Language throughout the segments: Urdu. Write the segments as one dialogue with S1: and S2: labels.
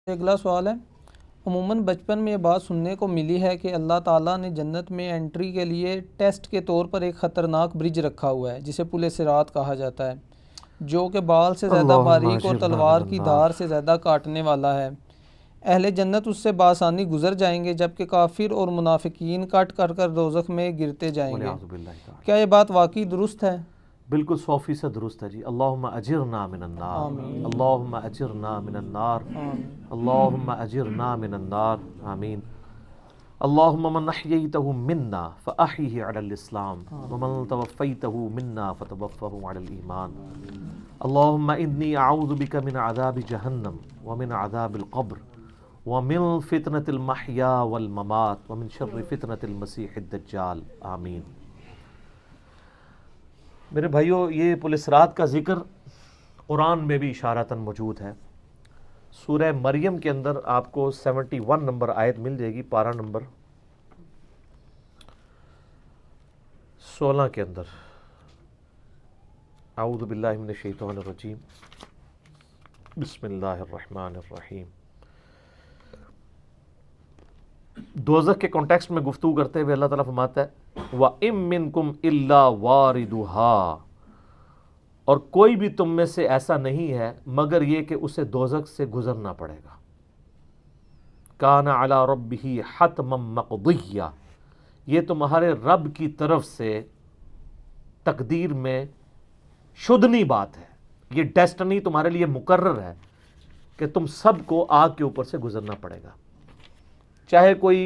S1: اگلا سوال ہے، عموماً بچپن میں یہ بات سننے کو ملی ہے کہ اللہ تعالیٰ نے جنت میں انٹری کے لیے ٹیسٹ کے طور پر ایک خطرناک برج رکھا ہوا ہے جسے پل صراط کہا جاتا ہے، جو کہ بال سے زیادہ
S2: اللہم
S1: باریک اور
S2: اجرنا
S1: تلوار
S2: من
S1: کی
S2: النار۔
S1: دھار سے زیادہ کاٹنے والا ہے۔ اہل جنت اس سے بآسانی گزر جائیں گے جبکہ کافر اور منافقین کٹ کر دوزخ میں گرتے جائیں گے۔
S2: والعیاذ باللہ تعالی۔
S1: کیا یہ بات واقعی درست ہے؟
S2: بالکل 100% درست ہے جی۔ اللہم اجرنا من النار،
S1: آمین
S2: اللہم اجرنا من النار،
S1: آمین
S2: اللہم اجرنا من النار، آمین۔ اللہم من احییتہ منا فاحیہ علی الاسلام ومن توفیتہ منا فتوفہ علی الایمان۔ اللہم انی اعوذ بک من عذاب جہنم ومن عذاب القبر ومن فتنة المحیا والممات ومن شر فتنة المسیح الدجال، آمین۔ میرے بھائیو، یہ پل صراط کا ذکر قرآن میں بھی اشارتاً موجود ہے۔ سورہ مریم کے اندر آپ کو 71 نمبر آیت مل جائے گی، پارہ نمبر 16 کے اندر۔ اعوذ باللہ من الشیطان الرجیم، بسم اللہ الرحمن الرحیم۔ دوزخ کے کانٹیکسٹ میں گفتگو کرتے ہوئے اللہ تعالیٰ فرماتا ہے وَإِن مِّنكُمْ إِلَّا وَارِدُهَا، اور کوئی بھی تم میں سے ایسا نہیں ہے مگر یہ کہ اسے دوزخ سے گزرنا پڑے گا۔ کان علی ربہ حتما مقضیہ، یہ تمہارے رب کی طرف سے تقدیر میں شدنی بات ہے، یہ ڈیسٹنی تمہارے لیے مقرر ہے کہ تم سب کو آگ کے اوپر سے گزرنا پڑے گا، چاہے کوئی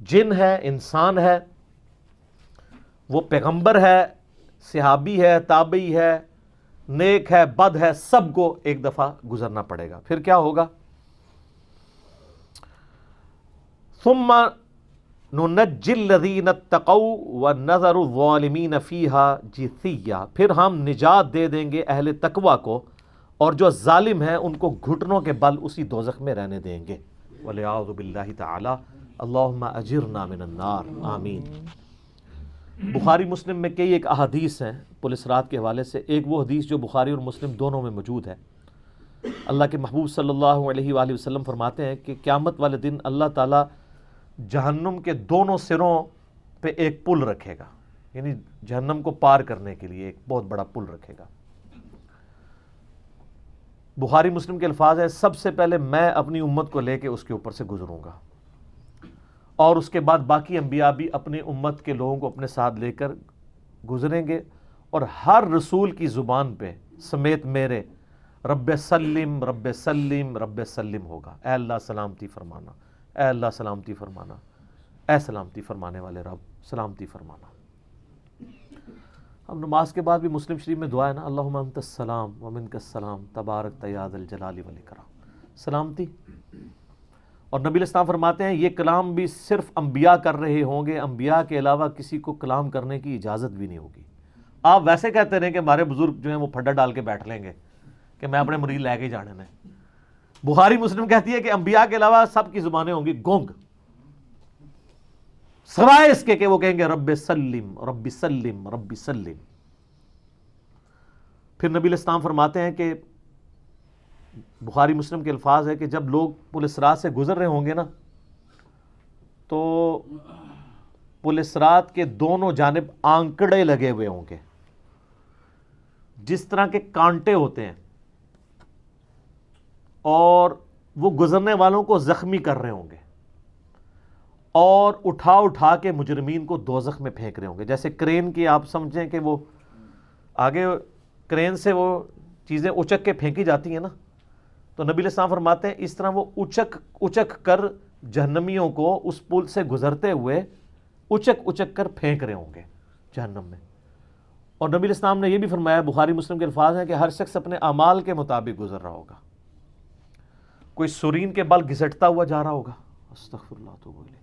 S2: جن ہے، انسان ہے، وہ پیغمبر ہے، صحابی ہے، تابعی ہے، نیک ہے، بد ہے، سب کو ایک دفعہ گزرنا پڑے گا۔ پھر کیا ہوگا؟ ثم ننجی الذین اتقوا ونذر الظالمین فیہا جثیا، پھر ہم نجات دے دیں گے اہل تقوی کو اور جو ظالم ہیں ان کو گھٹنوں کے بل اسی دوزخ میں رہنے دیں گے۔ والعیاذ باللہ تعالی۔ اللہم اجرنا من النار، آمین۔ بخاری مسلم میں کئی ایک احادیث ہیں پل صراط کے حوالے سے۔ ایک وہ حدیث جو بخاری اور مسلم دونوں میں موجود ہے، اللہ کے محبوب صلی اللہ علیہ وآلہ وسلم فرماتے ہیں کہ قیامت والے دن اللہ تعالیٰ جہنم کے دونوں سروں پہ ایک پل رکھے گا، یعنی جہنم کو پار کرنے کے لیے ایک بہت بڑا پل رکھے گا۔ بخاری مسلم کے الفاظ ہیں سب سے پہلے میں اپنی امت کو لے کے اس کے اوپر سے گزروں گا، اور اس کے بعد باقی انبیاء بھی اپنی امت کے لوگوں کو اپنے ساتھ لے کر گزریں گے، اور ہر رسول کی زبان پہ سمیت میرے رب سلم رب سلم رب سلم ہوگا، اے اللہ سلامتی فرمانا، اے اللہ سلامتی فرمانا، اے سلامتی فرمانے والے رب سلامتی فرمانا۔ ہم نماز کے بعد بھی مسلم شریف میں دعا ہے نا، اللہم انت السلام ومنک السلام تبارک یا ذا الجلال والاکرام، سلامتی۔ اور نبی علیہ السلام فرماتے ہیں یہ کلام بھی صرف انبیاء کر رہے ہوں گے، انبیاء کے علاوہ کسی کو کلام کرنے کی اجازت بھی نہیں ہوگی۔ آپ ویسے کہتے رہیں کہ ہمارے بزرگ جو ہیں وہ پھڈا ڈال کے بیٹھ لیں گے کہ میں اپنے مرید لے کے جانے میں۔ بخاری مسلم کہتی ہے کہ انبیاء کے علاوہ سب کی زبانیں ہوں گی گونگ، سوائے اس کے کہ وہ کہیں گے رب سلم رب سلم رب سلم۔ پھر نبی علیہ السلام فرماتے ہیں کہ بخاری مسلم کے الفاظ ہے کہ جب لوگ پل صراط سے گزر رہے ہوں گے نا، تو پل صراط کے دونوں جانب آنکڑے لگے ہوئے ہوں گے، جس طرح کے کانٹے ہوتے ہیں، اور وہ گزرنے والوں کو زخمی کر رہے ہوں گے، اور اٹھا اٹھا کے مجرمین کو دوزخ میں پھینک رہے ہوں گے۔ جیسے کرین کی آپ سمجھیں کہ وہ آگے کرین سے وہ چیزیں اچک کے پھینکی جاتی ہیں نا، تو نبی علیہ السلام فرماتے ہیں اس طرح وہ اچک کر جہنمیوں کو اس پل سے گزرتے ہوئے اچک کر پھینک رہے ہوں گے جہنم میں۔ اور نبی علیہ السلام نے یہ بھی فرمایا، بخاری مسلم کے الفاظ ہیں کہ ہر شخص اپنے اعمال کے مطابق گزر رہا ہوگا۔ کوئی سورین کے بل گھسٹتا ہوا جا رہا ہوگا، استغفر اللہ توب الیہ۔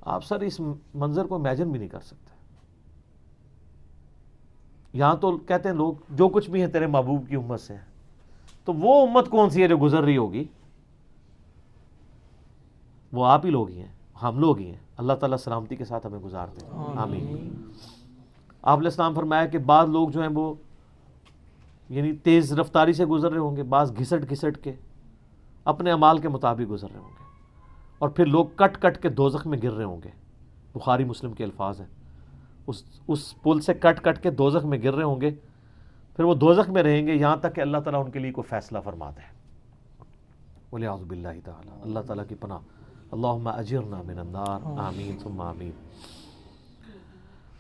S2: آپ سر اس منظر کو امیجن بھی نہیں کر سکتے۔ یہاں تو کہتے ہیں لوگ جو کچھ بھی ہیں تیرے محبوب کی امت سے ہیں، تو وہ امت کون سی ہے جو گزر رہی ہوگی؟ وہ آپ ہی لوگ ہی ہیں، ہم لوگ ہی ہیں۔ اللہ تعالیٰ سلامتی کے ساتھ ہمیں گزار دیں، آمین۔ آپ علیہ السلام فرمایا کہ بعض لوگ جو ہیں وہ یعنی تیز رفتاری سے گزر رہے ہوں گے، بعض گھسٹ کے، اپنے اعمال کے مطابق گزر رہے ہوں گے، اور پھر لوگ کٹ کٹ کے دوزخ میں گر رہے ہوں گے. بخاری مسلم کے الفاظ ہیں، اس پل سے کٹ کٹ کے دوزخ میں گر رہے ہوں گے، پھر وہ دوزخ میں رہیں گے یہاں تک کہ اللہ تعالیٰ ان کے لیے کوئی فیصلہ فرما دے. وَلِعَوْذُ بِاللَّهِ تعالیٰ، اللہ تعالیٰ کی پناہ. اللہم اجرنا من النار، آمین ثم آمین.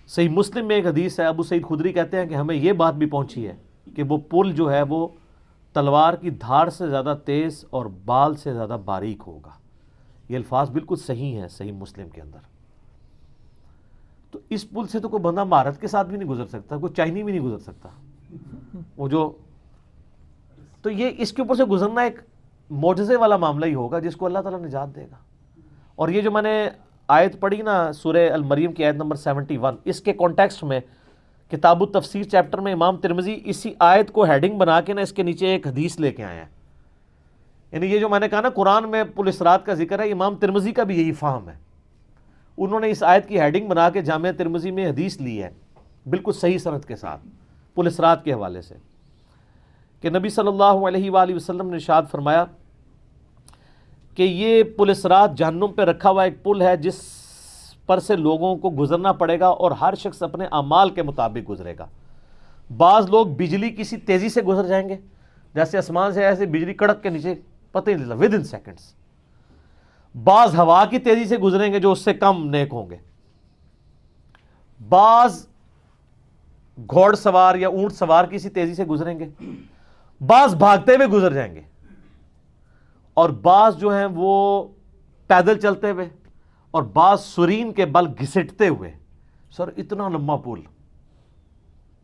S2: صحیح مسلم میں ایک حدیث ہے، ابو سعید خدری کہتے ہیں کہ ہمیں یہ بات بھی پہنچی ہے کہ وہ پل جو ہے وہ تلوار کی دھار سے زیادہ تیز اور بال سے زیادہ باریک ہوگا. یہ الفاظ بالکل صحیح ہیں صحیح مسلم کے اندر. تو اس پل سے تو کوئی بندہ مہارت کے ساتھ بھی نہیں گزر سکتا، کوئی چائنی بھی نہیں گزر سکتا. وہ جو تو یہ اس کے اوپر سے گزرنا ایک معجزے والا معاملہ ہی ہوگا جس کو اللہ تعالیٰ نجات دے گا. اور یہ جو میں نے آیت پڑھی نا سورہ المریم کی آیت نمبر 71، اس کے کانٹیکسٹ میں کتاب التفسیر چیپٹر میں امام ترمذی اسی آیت کو ہیڈنگ بنا کے نا اس کے نیچے ایک حدیث لے کے آئے ہیں. یعنی یہ جو میں نے کہا نا قرآن میں پل اسرات کا ذکر ہے، امام ترمذی کا بھی یہی فہم ہے. انہوں نے اس آیت کی ہیڈنگ بنا کے جامعہ ترمذی میں حدیث لی ہے بالکل صحیح سند کے ساتھ پل اسرات کے حوالے سے، کہ نبی صلی اللہ علیہ وآلہ وسلم نے ارشاد فرمایا کہ یہ پل اسرات جہنم پہ رکھا ہوا ایک پل ہے جس پر سے لوگوں کو گزرنا پڑے گا اور ہر شخص اپنے اعمال کے مطابق گزرے گا. بعض لوگ بجلی کسی تیزی سے گزر جائیں گے، جیسے آسمان سے ایسے بجلی کڑک کے نیچے پتہ ہی نہیں چلتا ود ان سیکنڈس. بعض ہوا کی تیزی سے گزریں گے جو اس سے کم نیک ہوں گے. بعض گھوڑ سوار یا اونٹ سوار کسی تیزی سے گزریں گے، بعض بھاگتے ہوئے گزر جائیں گے، اور بعض جو ہیں وہ پیدل چلتے ہوئے، اور بعض سرین کے بل گھسٹتے ہوئے. سر اتنا لمبا پل،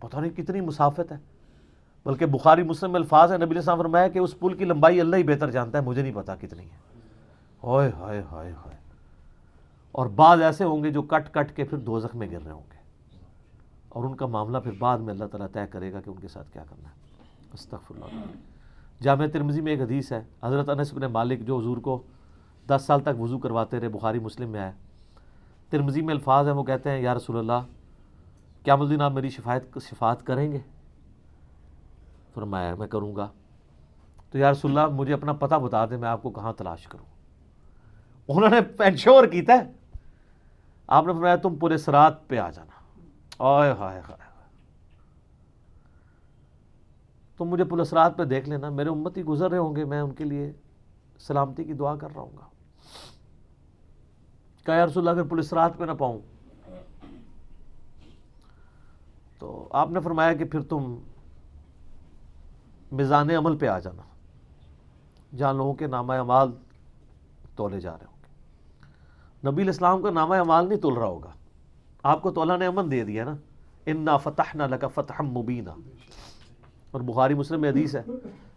S2: پتہ نہیں کتنی مسافت ہے. بلکہ بخاری مسلم میں الفاظ ہے، نبی علیہ السلام فرمایا کہ اس پل کی لمبائی اللہ ہی بہتر جانتا ہے، مجھے نہیں پتا کتنی ہے. ہائے ہائے ہائے ہائے. اور بعض ایسے ہوں گے جو کٹ کٹ کے پھر دوزخ میں گر رہے ہوں گے، اور ان کا معاملہ پھر بعد میں اللہ تعالیٰ طے کرے گا کہ ان کے ساتھ کیا کرنا ہے. استغفر اللہ. جامعہ ترمذی میں ایک حدیث ہے، حضرت انس بن مالک جو حضور کو 10 سال تک وضو کرواتے رہے، بخاری مسلم میں ہے. ترمذی میں الفاظ ہیں، وہ کہتے ہیں یا رسول اللہ قیامت الدین آپ میری شفاعت کریں گے؟ فرمایا میں کروں گا. تو یا رسول اللہ مجھے اپنا پتہ بتا دیں، میں آپ کو کہاں تلاش کروں. انہوں نے انشور کیتا ہے، آپ نے فرمایا تم پورے صراط پہ آ جانا. آئے ہائے ہائے، تم مجھے پل صراط پہ دیکھ لینا، میرے امتی گزر رہے ہوں گے، میں ان کے لیے سلامتی کی دعا کر رہا ہوں گا. کہا یا رسول اللہ اگر پل صراط پہ نہ پاؤں؟ تو آپ نے فرمایا کہ پھر تم میزان عمل پہ آ جانا، جہاں لوگوں کے نامہ اعمال تولے جا رہے ہوں گے. نبی علیہ السلام کا نامہ اعمال نہیں تول رہا ہوگا، آپ کو تو اللہ نے امن دے دیا نا، انا فتحنا لک فتحا مبینا. اور بخاری مسلم میں حدیث ہے،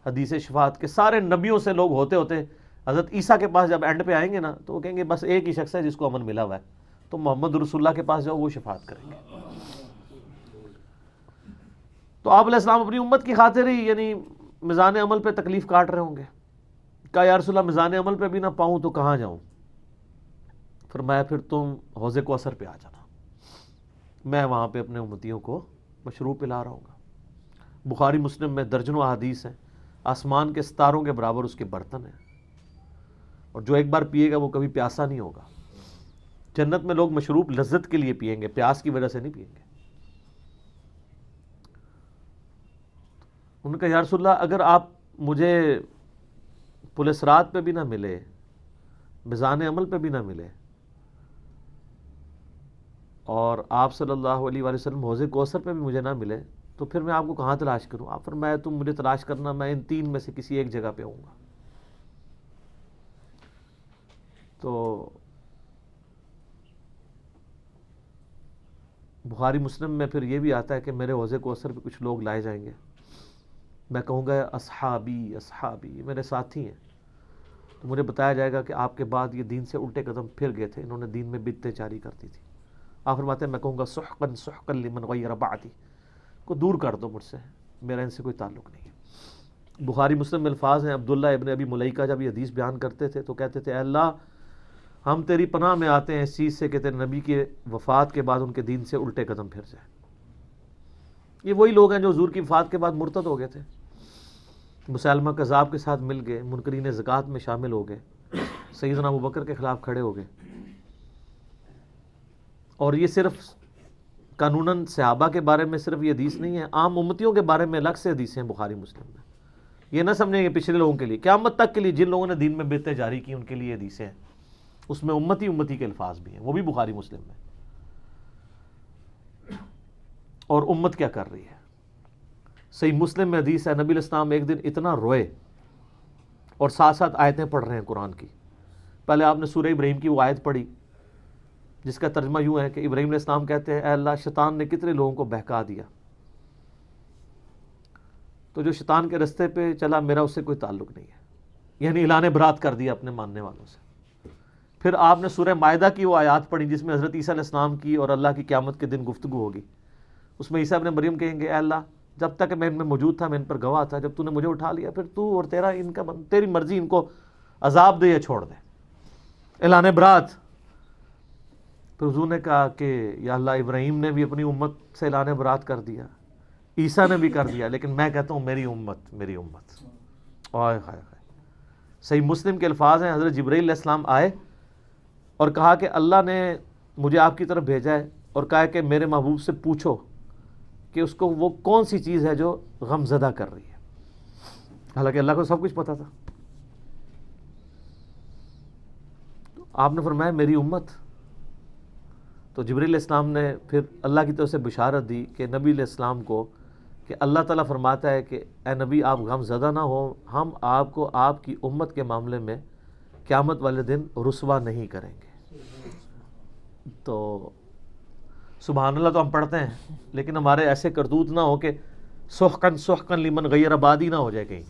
S2: حدیث شفاعت کے سارے نبیوں سے لوگ ہوتے ہوتے حضرت عیسیٰ کے پاس جب اینڈ پہ آئیں گے نا تو وہ کہیں گے بس ایک ہی شخص ہے جس کو امن ملا ہوا ہے، تو محمد رسول اللہ کے پاس جاؤ، وہ شفاعت کریں گے. تو آپ علیہ السلام اپنی امت کی خاطر ہی یعنی میزان عمل پہ تکلیف کاٹ رہے ہوں گے. کہا یا رسول اللہ میزان عمل پہ بھی نہ پاؤں تو کہاں جاؤں؟ فرمایا پھر تم حوض کوثر پہ آ جانا، میں وہاں پہ اپنے امتیوں کو مشروب پلا رہا ہوں گا. بخاری مسلم میں درجنوں احادیث ہیں، آسمان کے ستاروں کے برابر اس کے برتن ہیں، اور جو ایک بار پیے گا وہ کبھی پیاسا نہیں ہوگا. جنت میں لوگ مشروب لذت کے لیے پیئیں گے، پیاس کی وجہ سے نہیں پیئیں گے. ان کا یا رسول اللہ اگر آپ مجھے پل صراط پہ بھی نہ ملے، میزان عمل پہ بھی نہ ملے، اور آپ صلی اللہ علیہ وآلہ وسلم حوض کوثر پہ بھی مجھے نہ ملے، تو پھر میں آپ کو کہاں تلاش کروں؟ آپ فرمایا تم مجھے تلاش کرنا، میں ان 3 میں سے کسی ایک جگہ پہ ہوں گا. تو بخاری مسلم میں پھر یہ بھی آتا ہے کہ میرے حوض کوثر پہ کچھ لوگ لائے جائیں گے، میں کہوں گا اصحابی اصحابی، یہ میرے ساتھی ہیں. تو مجھے بتایا جائے گا کہ آپ کے بعد یہ دین سے الٹے قدم پھر گئے تھے، انہوں نے دین میں بدعتیں جاری کر دی تھی. آپ فرماتے ہیں میں کہوں گا سحقا سحقا لمن غیر بعدی، کو دور کر دو مجھ سے، میرا ان سے کوئی تعلق نہیں ہے. بخاری مسلم میں الفاظ ہیں، عبداللہ ابن ابی ملیکہ جب یہ حدیث بیان کرتے تھے تو کہتے تھے اے اللہ ہم تیری پناہ میں آتے ہیں اس چیز سے کہ تیرے نبی کے وفات کے بعد ان کے دین سے الٹے قدم پھر جائیں. یہ وہی لوگ ہیں جو حضور کی وفات کے بعد مرتد ہو گئے تھے. مسلمہ کذاب کے ساتھ مل گئے، منکرین زکوٰۃ میں شامل ہو گئے، سیدنا ابوبکر کے خلاف کھڑے ہو گئے. اور یہ صرف قانوناً صحابہ کے بارے میں صرف یہ حدیث نہیں ہے، عام امتیوں کے بارے میں الگ سے حدیثیں ہیں بخاری مسلم میں. یہ نہ سمجھیں کہ پچھلے لوگوں کے لیے، قیامت تک کے لیے جن لوگوں نے دین میں بدعتیں جاری کی ان کے لیے حدیثیں ہیں. اس میں امتی کے الفاظ بھی ہیں، وہ بھی بخاری مسلم میں. اور امت کیا کر رہی ہے؟ صحیح مسلم میں حدیث ہے، نبی علیہ السلام ایک دن اتنا روئے اور ساتھ ساتھ آیتیں پڑھ رہے ہیں قرآن کی. پہلے آپ نے سورہ ابراہیم کی وہ آیت پڑھی جس کا ترجمہ یوں ہے کہ ابراہیم علیہ السلام کہتے ہیں اے اللہ شیطان نے کتنے لوگوں کو بہکا دیا، تو جو شیطان کے رستے پہ چلا میرا اس سے کوئی تعلق نہیں ہے، یعنی اعلان برات کر دیا اپنے ماننے والوں سے. پھر آپ نے سورہ مائدہ کی وہ آیات پڑھی جس میں حضرت عیسیٰ علیہ السلام کی اور اللہ کی قیامت کے دن گفتگو ہوگی. اس میں عیسیٰ ابن مریم کہیں گے اے اللہ جب تک میں ان میں موجود تھا میں ان پر گواہ تھا، جب تو نے مجھے اٹھا لیا پھر تو اور تیری مرضی ان کو عذاب دے یا چھوڑ دے. اعلان برات. پھر حضور نے کہا کہ یا اللہ ابراہیم نے بھی اپنی امت سے اعلان برات کر دیا، عیسیٰ نے بھی کر دیا، لیکن میں کہتا ہوں میری امت. آئے ہائے. صحیح مسلم کے الفاظ ہیں، حضرت جبرائیل علیہ السلام آئے اور کہا کہ اللہ نے مجھے آپ کی طرف بھیجا ہے اور کہا کہ میرے محبوب سے پوچھو کہ اس کو وہ کون سی چیز ہے جو غم زدہ کر رہی ہے. حالانکہ اللہ کو سب کچھ پتا تھا. آپ نے فرمایا میری امت. تو جبرائیل علیہ السلام نے پھر اللہ کی طرف سے بشارت دی کہ نبی علیہ السلام کو کہ اللہ تعالیٰ فرماتا ہے کہ اے نبی آپ غم زدہ نہ ہو، ہم آپ کو آپ کی امت کے معاملے میں قیامت والے دن رسوا نہیں کریں گے. تو سبحان اللہ تو ہم پڑھتے ہیں لیکن ہمارے ایسے کرتوت نہ ہو کہ سحقن لمن غیر آبادی نہ ہو جائے کہیں،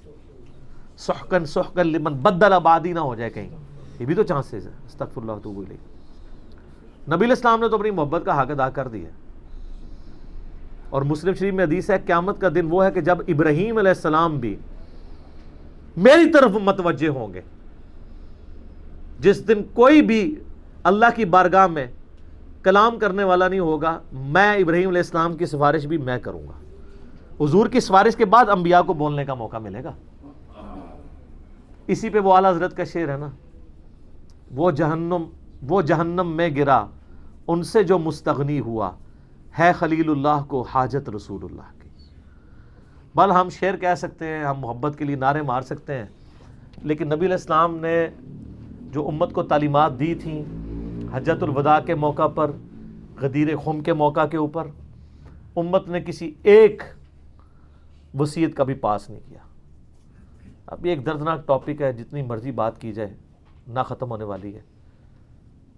S2: سحقن لمن بدل آبادی نہ ہو جائے کہیں. یہ بھی تو چانسز ہے. استغفر اللہ واتوب الیہ. نبی علیہ السلام نے تو اپنی محبت کا حق ادا کر دیا. اور مسلم شریف میں حدیث ہے قیامت کا دن وہ ہے کہ جب ابراہیم علیہ السلام بھی میری طرف متوجہ ہوں گے. جس دن کوئی بھی اللہ کی بارگاہ میں کلام کرنے والا نہیں ہوگا، میں ابراہیم علیہ السلام کی سفارش بھی میں کروں گا. حضور کی سفارش کے بعد انبیاء کو بولنے کا موقع ملے گا. اسی پہ وہ اعلیٰ حضرت کا شعر ہے نا، وہ جہنم میں گرا ان سے جو مستغنی ہوا، ہے خلیل اللہ کو حاجت رسول اللہ کی. بل ہم شعر کہہ سکتے ہیں، ہم محبت کے لیے نعرے مار سکتے ہیں، لیکن نبی علیہ السلام نے جو امت کو تعلیمات دی تھیں حجۃ الوداع کے موقع پر، غدیر خم کے موقع کے اوپر، امت نے کسی ایک وصیت کا بھی پاس نہیں کیا. اب یہ ایک دردناک ٹاپک ہے، جتنی مرضی بات کی جائے نہ ختم ہونے والی ہے.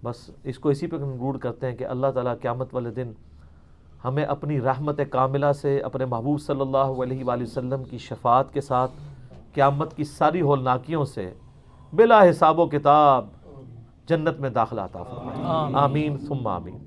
S2: بس اس کو اسی پہ کنکلوڈ کرتے ہیں کہ اللہ تعالیٰ قیامت والے دن ہمیں اپنی رحمت کاملہ سے اپنے محبوب صلی اللہ علیہ وآلہ وسلم کی شفاعت کے ساتھ قیامت کی ساری ہولناکیوں سے بلا حساب و کتاب جنت میں داخلہ عطا فرمائے. آمین ثم آمین.